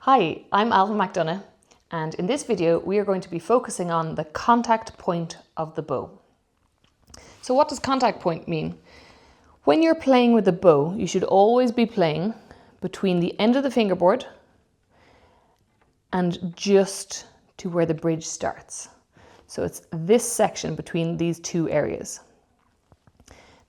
Hi, I'm Ailbhe McDonagh, and in this video we are going to be focusing on the contact point of the bow. So what does contact point mean? When you're playing with the bow, you should always be playing between the end of the fingerboard and just to where the bridge starts. So it's this section between these two areas.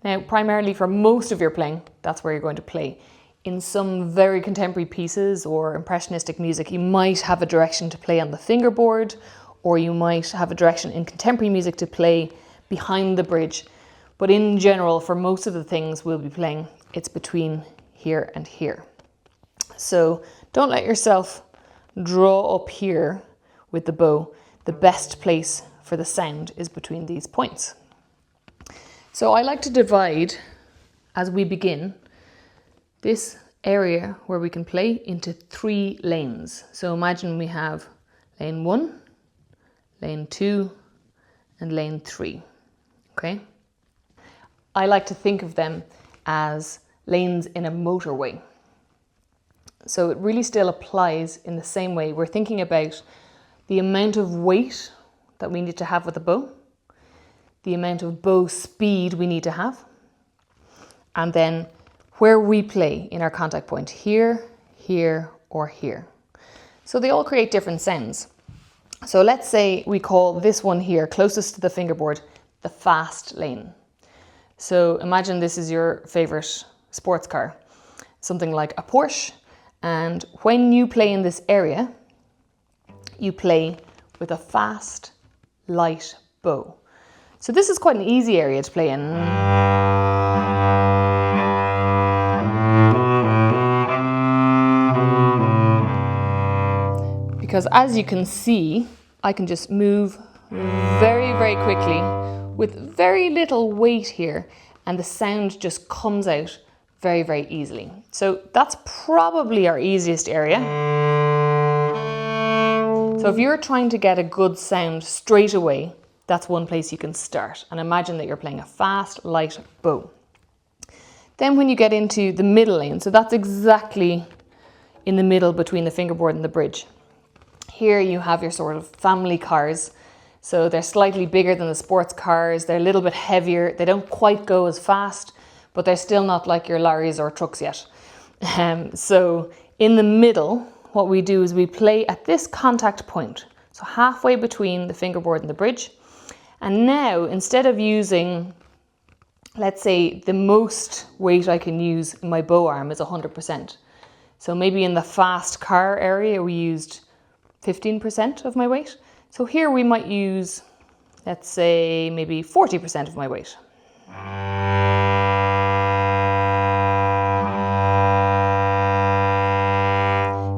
Now, primarily for most of your playing, that's where you're going to play. In some very contemporary pieces or impressionistic music, you might have a direction to play on the fingerboard, or you might have a direction in contemporary music to play behind the bridge. But in general, for most of the things we'll be playing, it's between here and here. So don't let yourself draw up here with the bow. The best place for the sound is between these points. So I like to divide, as we begin, this area where we can play into 3 lanes. So imagine we have lane 1, lane 2, and lane 3. Okay? I like to think of them as lanes in a motorway. So it really still applies in the same way. We're thinking about the amount of weight that we need to have with the bow, the amount of bow speed we need to have, and then where we play in our contact point, here, here, or here. So they all create different sounds. So let's say we call this one here, closest to the fingerboard, the fast lane. So imagine this is your favorite sports car, something like a Porsche. And when you play in this area, you play with a fast, light bow. So this is quite an easy area to play in. Because as you can see, I can just move very, very quickly with very little weight here, and the sound just comes out very, very easily. So that's probably our easiest area. So if you're trying to get a good sound straight away, that's one place you can start. And imagine that you're playing a fast, light bow. Then when you get into the middle lane, so that's exactly in the middle between the fingerboard and the bridge. Here you have your sort of family cars. So they're slightly bigger than the sports cars. They're a little bit heavier. They don't quite go as fast, but they're still not like your lorries or trucks yet. So in the middle, what we do is we play at this contact point. So halfway between the fingerboard and the bridge. And now, instead of using, let's say, the most weight I can use in my bow arm is 100%. So maybe in the fast car area, we used 15% of my weight. So here we might use, let's say, maybe 40% of my weight.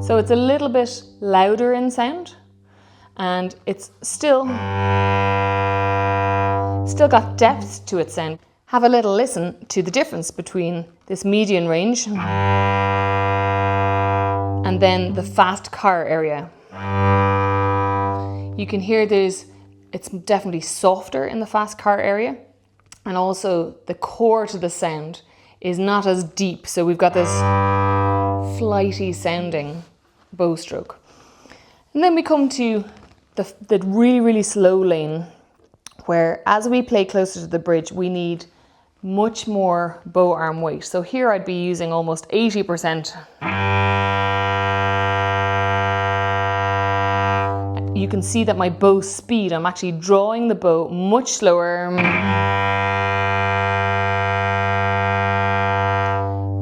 So it's a little bit louder in sound, and it's still got depth to its sound. Have a little listen to the difference between this median range and then the fast car area. You can hear it's definitely softer in the fast car area, and also the core to the sound is not as deep. So we've got this flighty sounding bow stroke. And then we come to the really, really slow lane, where as we play closer to the bridge, we need much more bow arm weight. So here I'd be using almost 80%. You can see that my bow speed, I'm actually drawing the bow much slower.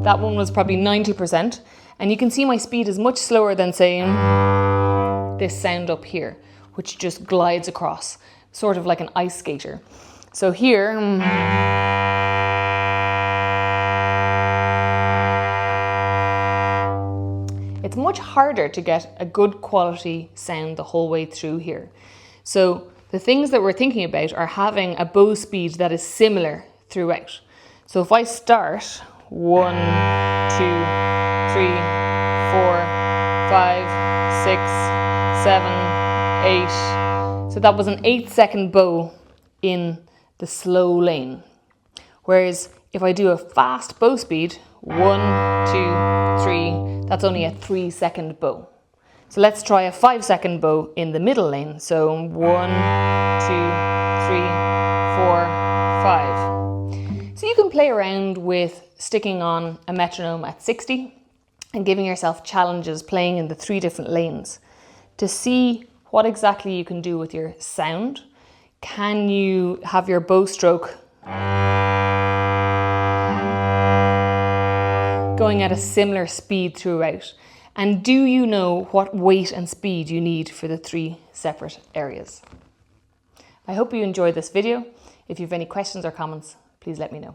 That one was probably 90%. And you can see my speed is much slower than, say, this sound up here, which just glides across, sort of like an ice skater. So here, it's much harder to get a good quality sound the whole way through here. So the things that we're thinking about are having a bow speed that is similar throughout. So if I start 1, 2, 3, 4, 5, 6, 7, 8. So that was an 8-second bow in the slow lane. Whereas if I do a fast bow speed, 1, 2, 3, that's only a 3-second bow. So let's try a 5-second bow in the middle lane. So 1, 2, 3, 4, 5. So you can play around with sticking on a metronome at 60 and giving yourself challenges playing in the 3 different lanes to see what exactly you can do with your sound. Can you have your bow stroke going at a similar speed throughout? And do you know what weight and speed you need for the 3 separate areas? I hope you enjoyed this video. If you have any questions or comments, please let me know.